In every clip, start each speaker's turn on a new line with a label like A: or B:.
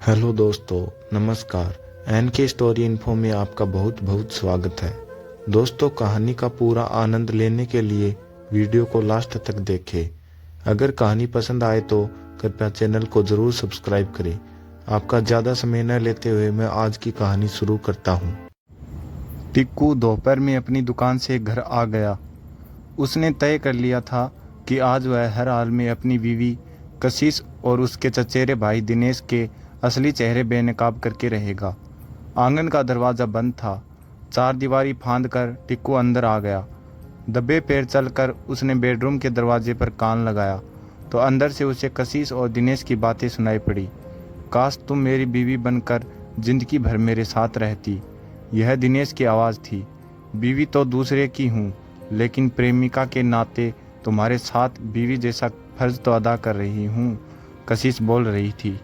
A: Hello दोस्तों, नमस्कार। N के स्टोरी इन्फो में आपका बहुत बहुत स्वागत है। दोस्तों, कहानी का पूरा आनंद लेने के लिए वीडियो को लास्ट तक देखें। अगर कहानी पसंद आए तो कृपया चैनल को ज़रूर सब्सक्राइब करें। आपका ज़्यादा समय न लेते हुए मैं आज की कहानी शुरू करता हूँ। टिक्कू दोपहर में अपनी दुकान से घर आ गया। उसने तय कर लिया था कि आज वह हर हाल में अपनी बीवी कशिश और उसके चचेरे भाई दिनेश के असली चेहरे बेनकाब करके रहेगा। आंगन का दरवाज़ा बंद था। चार दीवारी फांद कर टिक्कू अंदर आ गया। दबे पैर चलकर उसने बेडरूम के दरवाजे पर कान लगाया तो अंदर से उसे कशिश और दिनेश की बातें सुनाई पड़ी। काश तुम मेरी बीवी बनकर जिंदगी भर मेरे साथ रहती। यह दिनेश की आवाज़ थी। बीवी तो दूसरे की हूँ, लेकिन प्रेमिका के नाते तुम्हारे साथ बीवी जैसा फर्ज तो अदा कर रही हूँ, कशिश बोल रही थी।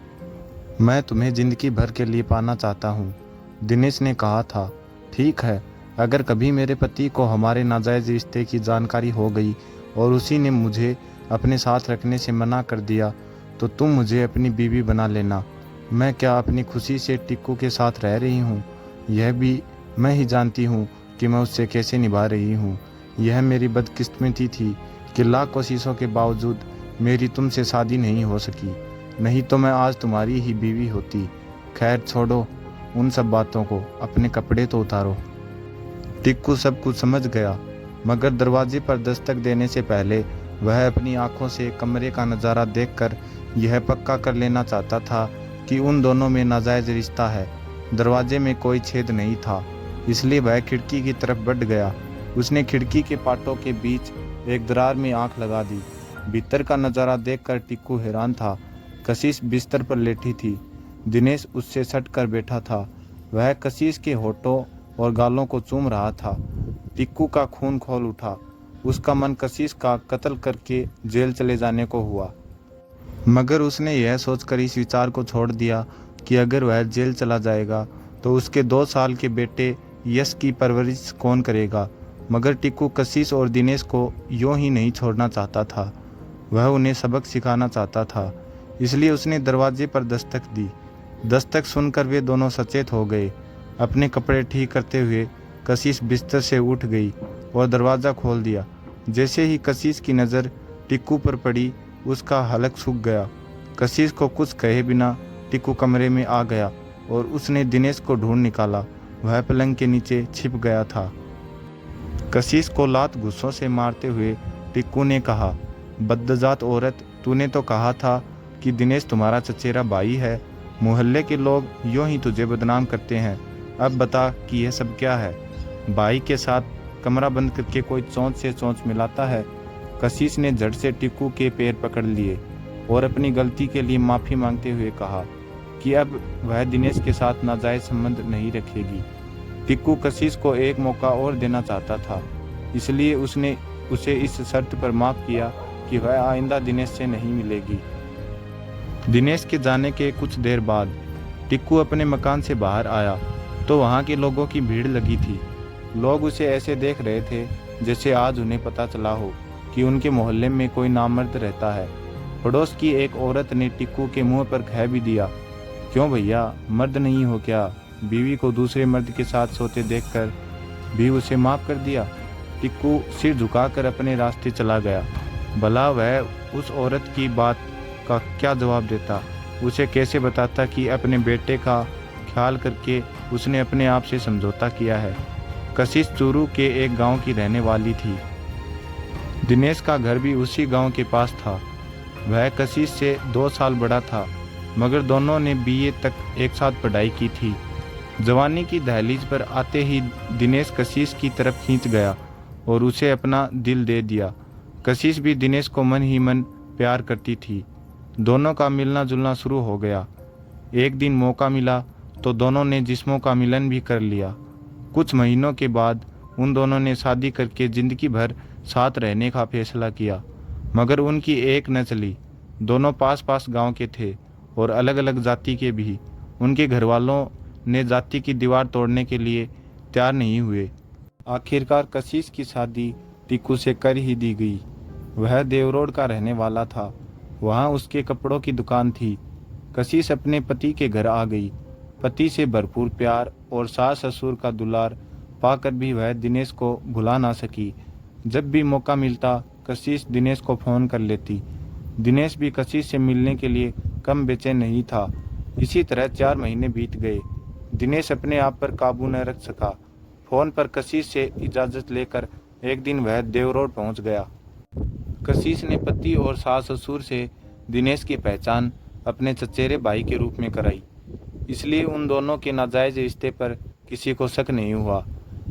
A: मैं तुम्हें जिंदगी भर के लिए पाना चाहता हूँ, दिनेश ने कहा था। ठीक है, अगर कभी मेरे पति को हमारे नाजायज़ रिश्ते की जानकारी हो गई और उसी ने मुझे अपने साथ रखने से मना कर दिया तो तुम मुझे अपनी बीवी बना लेना। मैं क्या अपनी खुशी से टिक्कू के साथ रह रही हूँ, यह भी मैं ही जानती हूँ कि मैं उससे कैसे निभा रही हूँ। यह मेरी बदकिस्मती थी कि लाख कोशिशों के बावजूद मेरी तुमसे शादी नहीं हो सकी, नहीं तो मैं आज तुम्हारी ही बीवी होती। खैर छोड़ो उन सब बातों को, अपने कपड़े तो उतारो। टिक्कू सब कुछ समझ गया, मगर दरवाजे पर दस्तक देने से पहले वह अपनी आंखों से कमरे का नज़ारा देखकर यह पक्का कर लेना चाहता था कि उन दोनों में नाजायज़ रिश्ता है। दरवाजे में कोई छेद नहीं था, इसलिए वह खिड़की की तरफ बढ़ गया। उसने खिड़की के पाटों के बीच एक दरार में आंख लगा दी। भीतर का नज़ारा देखकर टिक्कू हैरान था। कशिश बिस्तर पर लेटी थी। दिनेश उससे सट कर बैठा था। वह कशिश के होठों और गालों को चूम रहा था। टिक्कू का खून खौल उठा। उसका मन कशिश का कत्ल करके जेल चले जाने को हुआ, मगर उसने यह सोचकर इस विचार को छोड़ दिया कि अगर वह जेल चला जाएगा तो उसके 2 साल के बेटे यश की परवरिश कौन करेगा। मगर टिक्कू कशिश और दिनेश को यूं ही नहीं छोड़ना चाहता था। वह उन्हें सबक सिखाना चाहता था, इसलिए उसने दरवाजे पर दस्तक दी। दस्तक सुनकर वे दोनों सचेत हो गए। अपने कपड़े ठीक करते हुए कशिश बिस्तर से उठ गई और दरवाज़ा खोल दिया। जैसे ही कशिश की नज़र टिक्कू पर पड़ी, उसका हलक सूख गया। कशिश को कुछ कहे बिना टिक्कू कमरे में आ गया और उसने दिनेश को ढूंढ निकाला। वह पलंग के नीचे छिप गया था। कशिश को लात गुस्सों से मारते हुए टिक्कू ने कहा, बदजात औरत, तूने तो कहा था कि दिनेश तुम्हारा चचेरा भाई है। मोहल्ले के लोग यूं ही तुझे बदनाम करते हैं। अब बता कि यह सब क्या है। भाई के साथ कमरा बंद करके कोई चोंच से चोंच मिलाता है। कशिश ने झट से टिक्कू के पैर पकड़ लिए और अपनी गलती के लिए माफ़ी मांगते हुए कहा कि अब वह दिनेश के साथ नाजायज़ संबंध नहीं रखेगी। टिक्कू कशिश को एक मौका और देना चाहता था, इसलिए उसने उसे इस शर्त पर माफ़ किया कि वह आइंदा दिनेश से नहीं मिलेगी। दिनेश के जाने के कुछ देर बाद टिक्कू अपने मकान से बाहर आया तो वहाँ के लोगों की भीड़ लगी थी। लोग उसे ऐसे देख रहे थे जैसे आज उन्हें पता चला हो कि उनके मोहल्ले में कोई नामर्द रहता है। पड़ोस की एक औरत ने टिक्कू के मुंह पर कह भी दिया, क्यों भैया, मर्द नहीं हो क्या? बीवी को दूसरे मर्द के साथ सोते देखकर भी उसे माफ़ कर दिया। टिक्कू सिर झुकाकर अपने रास्ते चला गया। भला वह उस औरत की बात का क्या जवाब देता? उसे कैसे बताता कि अपने बेटे का ख्याल करके उसने अपने आप से समझौता किया है। कशिश चूरू के एक गांव की रहने वाली थी। दिनेश का घर भी उसी गांव के पास था। वह कशिश से 2 साल बड़ा था, मगर दोनों ने बीए तक एक साथ पढ़ाई की थी। जवानी की दहलीज पर आते ही दिनेश कशिश की तरफ खींच गया और उसे अपना दिल दे दिया। कशिश भी दिनेश को मन ही मन प्यार करती थी। दोनों का मिलना जुलना शुरू हो गया। एक दिन मौका मिला तो दोनों ने जिस्मों का मिलन भी कर लिया। कुछ महीनों के बाद उन दोनों ने शादी करके ज़िंदगी भर साथ रहने का फैसला किया, मगर उनकी एक न चली। दोनों पास पास गांव के थे और अलग अलग जाति के भी। उनके घर वालों ने जाति की दीवार तोड़ने के लिए तैयार नहीं हुए। आखिरकार कशिश की शादी टिक्कू से कर ही दी गई। वह देवरोड का रहने वाला था। वहाँ उसके कपड़ों की दुकान थी।
B: कशिश अपने पति के घर आ गई। पति से भरपूर प्यार और सास ससुर का दुलार पाकर भी वह दिनेश को भुला ना सकी। जब भी मौका मिलता कशिश दिनेश को फ़ोन कर लेती। दिनेश भी कशिश से मिलने के लिए कम बेचैन नहीं था। इसी तरह 4 महीने बीत गए। दिनेश अपने आप पर काबू न रख सका। फ़ोन पर कशिश से इजाज़त लेकर एक दिन वह देवरोड पहुंच गया। कशिश ने पति और सास ससुर से दिनेश की पहचान अपने चचेरे भाई के रूप में कराई, इसलिए उन दोनों के नाजायज़ रिश्ते पर किसी को शक नहीं हुआ।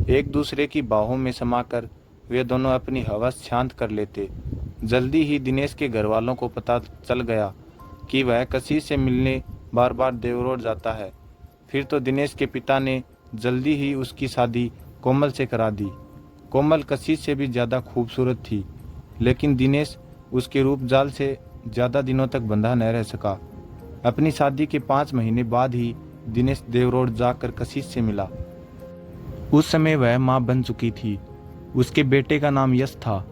B: एक दूसरे की बाहों में समाकर वे दोनों अपनी हवस शांत कर लेते। जल्दी ही दिनेश के घर वालों को पता चल गया कि वह कशिश से मिलने बार बार देवरोड जाता है। फिर तो दिनेश के पिता ने जल्दी ही उसकी शादी कोमल से करा दी। कोमल कशिश से भी ज़्यादा खूबसूरत थी, लेकिन दिनेश उसके रूप जाल से ज़्यादा दिनों तक बंधा न रह सका। अपनी शादी के 5 महीने बाद ही दिनेश देवरोड जाकर कशिश से मिला। उस समय वह माँ बन चुकी थी। उसके बेटे का नाम यश था।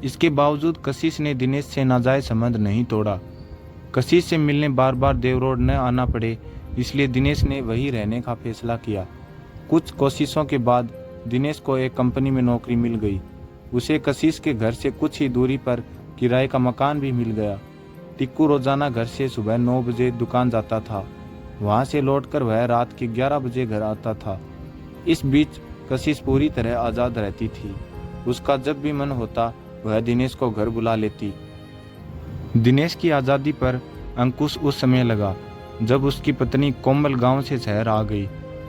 B: इसके बावजूद कशिश ने दिनेश से नाजायज संबंध नहीं तोड़ा। कशिश से मिलने बार बार देवरोड न आना पड़े, इसलिए दिनेश ने वहीं रहने का फैसला किया। कुछ कोशिशों के बाद दिनेश को एक कंपनी में नौकरी मिल गई। उसे कशिश के घर से कुछ ही दूरी पर किराए का मकान भी मिल गया। टिक्कू रोजाना घर से सुबह 9 बजे दुकान जाता था। वहां से लौटकर वह रात के 11 बजे घर आता था। इस बीच कशिश पूरी तरह आज़ाद रहती थी। उसका जब भी मन होता वह दिनेश को घर बुला लेती। दिनेश की आज़ादी पर अंकुश उस समय लगा जब उसकी पत्नी कोमल गांव से शहर आ गई।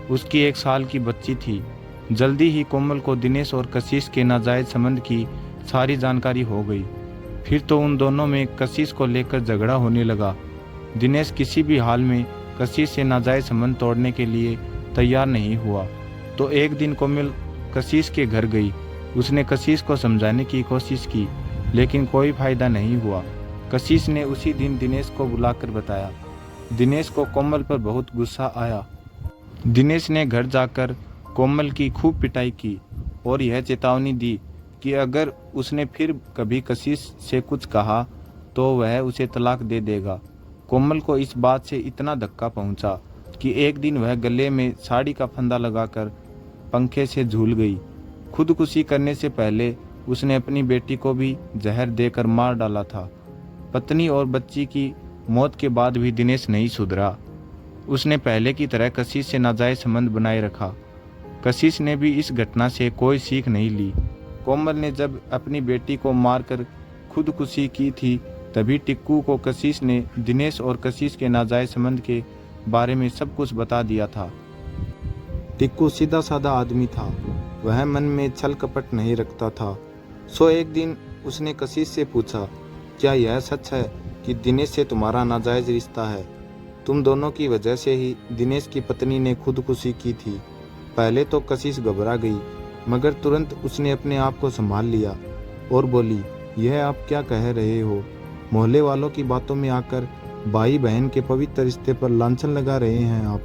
B: उसकी 1 साल की बच्ची थी। जल्दी ही कोमल को दिनेश और कशिश के नाजायज संबंध की सारी जानकारी हो गई। फिर तो उन दोनों में कशिश को लेकर झगड़ा होने लगा। दिनेश किसी भी हाल में कशिश से नाजायज संबंध तोड़ने के लिए तैयार नहीं हुआ। तो एक दिन कोमल कशिश के घर गई। उसने कशिश को समझाने की कोशिश की, लेकिन कोई फायदा नहीं हुआ। कशिश ने उसी दिन दिनेश को बुलाकर बताया। दिनेश को कोमल पर बहुत गुस्सा आया। दिनेश ने घर जाकर कोमल की खूब पिटाई की और यह चेतावनी दी कि अगर उसने फिर कभी कशिश से कुछ कहा तो वह उसे तलाक दे देगा। कोमल को इस बात से इतना धक्का पहुंचा कि एक दिन वह गले में साड़ी का फंदा लगाकर पंखे से झूल गई। खुदकुशी करने से पहले उसने अपनी बेटी को भी जहर देकर मार डाला था। पत्नी और बच्ची की मौत के बाद भी दिनेश नहीं सुधरा। उसने पहले की तरह कशिश से नाजायज संबंध बनाए रखा। कशिश ने भी इस घटना से कोई सीख नहीं ली। कोमल ने जब अपनी बेटी को मारकर खुदकुशी की थी, तभी टिक्कू को कशिश ने दिनेश और कशिश के नाजायज संबंध के बारे में सब कुछ बता दिया था। टिक्कू सीधा साधा आदमी था। वह मन में छल कपट नहीं रखता था। सो एक दिन उसने कशिश से पूछा, क्या यह सच है कि दिनेश से तुम्हारा नाजायज रिश्ता है? तुम दोनों की वजह से ही दिनेश की पत्नी ने खुदकुशी की थी। पहले तो कशिश घबरा गई, मगर तुरंत उसने अपने आप को संभाल लिया और बोली, यह आप क्या कह रहे हो? मोहल्ले वालों की बातों में आकर भाई बहन के पवित्र रिश्ते पर लांछन लगा रहे हैं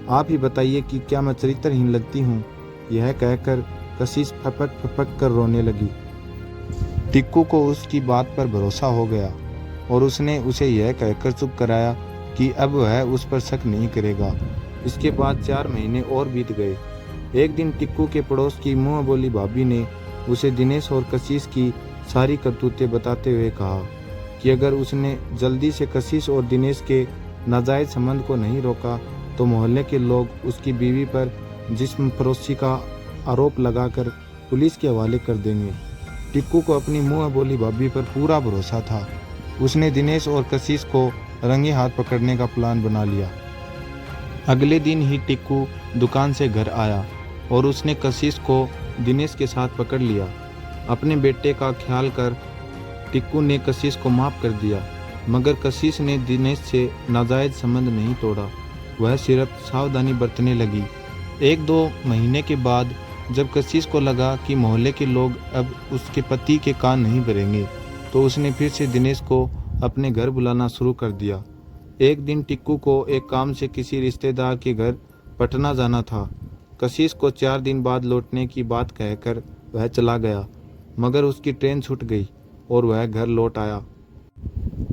B: आप ही बताइए कि क्या मैं चरित्रहीन लगती हूँ? यह कहकर कशिश फपक कर रोने लगी। टिक्कू को उसकी बात पर भरोसा हो गया और उसने उसे यह कहकर चुप कराया कि अब वह उस पर शक नहीं करेगा। इसके बाद 4 महीने और बीत गए। एक दिन टिक्कू के पड़ोस की मुँह बोली भाभी ने उसे दिनेश और कशिश की सारी करतूतें बताते हुए कहा कि अगर उसने जल्दी से कशिश और दिनेश के नाजायज संबंध को नहीं रोका तो मोहल्ले के लोग उसकी बीवी पर जिस्म फरोशी का आरोप लगाकर पुलिस के हवाले कर देंगे। टिक्कू को अपनी मुँह बोली भाभी पर पूरा भरोसा था। उसने दिनेश और कशिश को रंगे हाथ पकड़ने का प्लान बना लिया। अगले दिन ही टिक्कू दुकान से घर आया और उसने कशिश को दिनेश के साथ पकड़ लिया। अपने बेटे का ख्याल कर टिक्कू ने कशिश को माफ़ कर दिया, मगर कशिश ने दिनेश से नाजायज संबंध नहीं तोड़ा। वह सिर्फ सावधानी बरतने लगी। 1-2 महीने के बाद जब कशिश को लगा कि मोहल्ले के लोग अब उसके पति के कान नहीं भरेंगे, तो उसने फिर से दिनेश को अपने घर बुलाना शुरू कर दिया। एक दिन टिक्कू को एक काम से किसी रिश्तेदार के घर पटना जाना था। कशिश को 4 दिन बाद लौटने की बात कहकर वह चला गया, मगर उसकी ट्रेन छूट गई और वह घर लौट आया।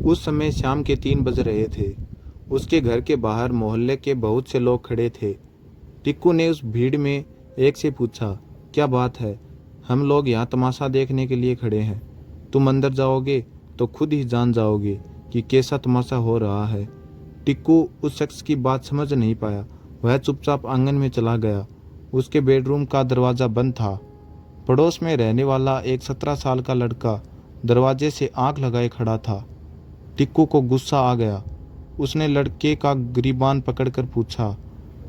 B: उस समय शाम के 3 बज रहे थे उसके घर के बाहर मोहल्ले के बहुत से लोग खड़े थे। टिक्कू ने उस भीड़ में एक से पूछा, क्या बात है? हम लोग यहाँ तमाशा देखने के लिए खड़े हैं। तुम अंदर जाओगे तो खुद ही जान जाओगे कि कैसा तमाशा हो रहा है। टिक्कू उस शख्स की बात समझ नहीं पाया। वह चुपचाप आंगन में चला गया। उसके बेडरूम का दरवाज़ा बंद था। पड़ोस में रहने वाला एक 17 साल का लड़का दरवाजे से आंख लगाए खड़ा था। टिक्कू को गुस्सा आ गया। उसने लड़के का गिरीबान पकड़कर पूछा,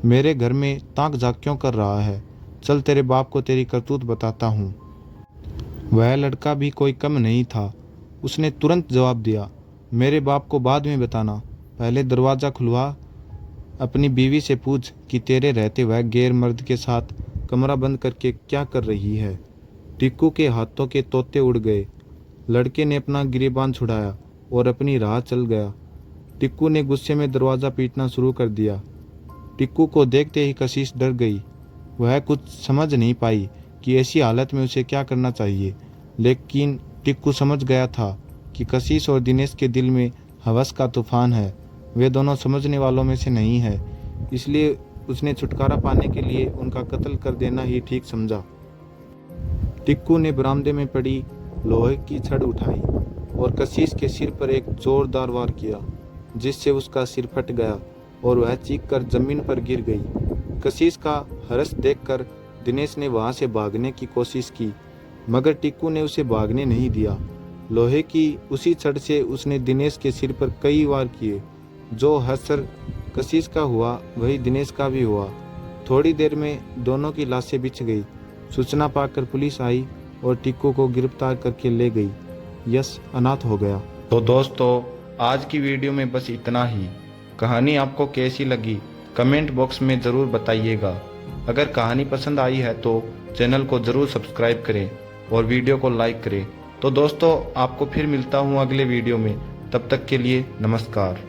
B: मेरे घर में ताक झाँक क्यों कर रहा है? चल तेरे बाप को तेरी करतूत बताता हूँ। वह लड़का भी कोई कम नहीं था। उसने तुरंत जवाब दिया, मेरे बाप को बाद में बताना, पहले दरवाज़ा खुलवा। अपनी बीवी से पूछ कि तेरे रहते वह गैर मर्द के साथ कमरा बंद करके क्या कर रही है। टिक्कू के हाथों के तोते उड़ गए। लड़के ने अपना गिरेबान छुड़ाया और अपनी राह चल गया। टिक्कू ने गुस्से में दरवाज़ा पीटना शुरू कर दिया। टिक्कू को देखते ही कशिश डर गई। वह कुछ समझ नहीं पाई कि ऐसी हालत में उसे क्या करना चाहिए, लेकिन टिक्कू समझ गया था कि कशिश और दिनेश के दिल में हवस का तूफान है। वे दोनों समझने वालों में से नहीं है, इसलिए उसने छुटकारा पाने के लिए उनका कत्ल कर देना ही ठीक समझा। टिक्कू ने बरामदे में पड़ी लोहे की छड़ उठाई और कशिश के सिर पर एक जोरदार वार किया, जिससे उसका सिर फट गया और वह चीखकर जमीन पर गिर गई। कशिश का हर्ष देखकर दिनेश ने वहां से भागने की कोशिश की, मगर टिक्कू ने उसे भागने नहीं दिया। लोहे की उसी छड़ से उसने दिनेश के सिर पर कई वार किए। जो हसर कशिश का हुआ वही दिनेश का भी हुआ। थोड़ी देर में दोनों की लाशें बिछ गई। सूचना पाकर पुलिस आई और टिक्कू को गिरफ्तार करके ले गई। यश अनाथ हो गया।
A: तो दोस्तों, आज की वीडियो में बस इतना ही। कहानी आपको कैसी लगी कमेंट बॉक्स में ज़रूर बताइएगा। अगर कहानी पसंद आई है तो चैनल को ज़रूर सब्सक्राइब करें और वीडियो को लाइक करें। तो दोस्तों, आपको फिर मिलता हूँ अगले वीडियो में। तब तक के लिए नमस्कार।